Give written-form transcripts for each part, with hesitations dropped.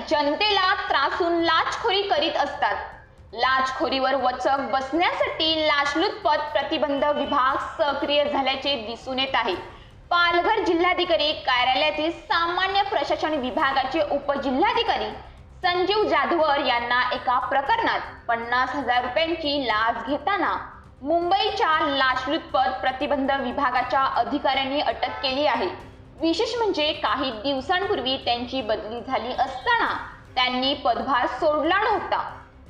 जनतेला त्रासून लाचखोरी करीत असतात। लाचखोरीवर वचक बसण्यासाठी लाचलुचपत प्रतिबंध विभाग सक्रिय झाल्याचे दिसून येत आहे। पालघर जिल्हाधिकारी कार्यालयातील सामान्य प्रशासन विभागाचे उपजिल्हाधिकारी संजीव जाधवर यांना एका प्रकरणात 50,000 रुपयांची लाच घेताना मुंबईच्या लाचलुचपत प्रतिबंध विभागाच्या अधिकाऱ्यांनी अटक केली आहे। विशेष म्हणजे काही दिवसांपूर्वी त्यांची बदली झाली असताना त्यांनी पदभार सोडला नव्हता।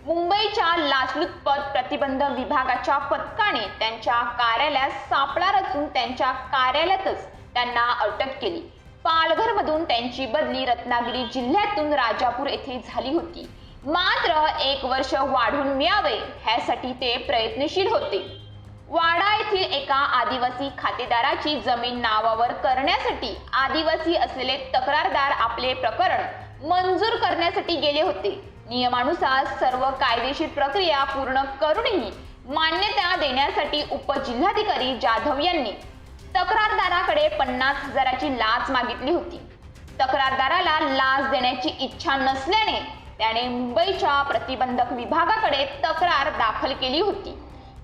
मुंबईच्या लाचलुचपत प्रतिबंध विभागाच्या पथकाने त्यांच्या कार्यालयात सापळा रचून त्यांच्या कार्यालयातच त्यांना अटक केली। पालघरमधून त्यांची बदली रत्नागिरी जिल्ह्यातून राजापूर येथे झाली होती। मात्र 1 वर्ष वाढून मिळावे यासाठी ते प्रयत्नशील होते। वाडा येथील एका आदिवासी खातेदाराची जमीन नावावर करण्यासाठी आदिवासी असलेले तक्रारदार आपले प्रकरण मंजूर करण्यासाठी गेले होते। नियमानुसार सर्व कायदेशीर प्रक्रिया पूर्ण करूनही मान्यता देण्यासाठी उपजिल्हाधिकारी जाधव यांनी तक्रारदाराकडे 50,000ची लाच मागितली होती। तक्रारदाराला लाच देण्याची इच्छा नसल्याने त्याने मुंबईच्या प्रतिबंधक विभागाकडे तक्रार दाखल केली होती।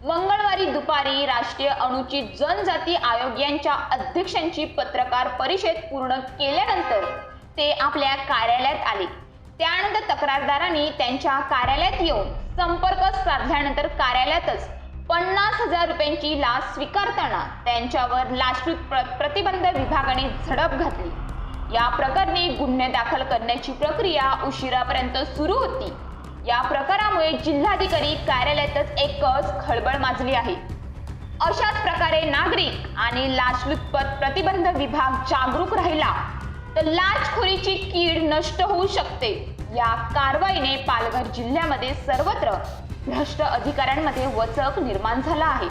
मंगळवारी दुपारी राष्ट्रीय अनुसूचित जनजाती आयोग यांच्या अध्यक्षांची पत्रकार परिषद पूर्ण केल्यानंतर ते आपल्या कार्यालयात आले। त्यानंतर तक्रारदारांनी त्यांच्या कार्यालयात येऊन संपर्क साधल्यानंतर कार्यालयातच 50,000 रुपयांची लाच स्वीकारताना त्यांच्यावर लाचलुचपत प्रतिबंध विभागाने झडप घातली। या प्रकरणी गुन्हे दाखल करण्याची प्रक्रिया उशिरापर्यंत सुरू होती। या प्रकारामुळे जिल्हाधिकारी कार्यालयातच एकच खळबळ माजली आहे। अशाच प्रकारे नागरिक आणि लाचलुचपत प्रतिबंध विभाग जागरूक राहिला तर लाचखोरीची कीड नष्ट होऊ शकते। या कारवाईने पालघर जिल्ह्यामध्ये सर्वत्र भ्रष्ट अधिकाऱ्यांमध्ये वचक निर्माण झाला आहे।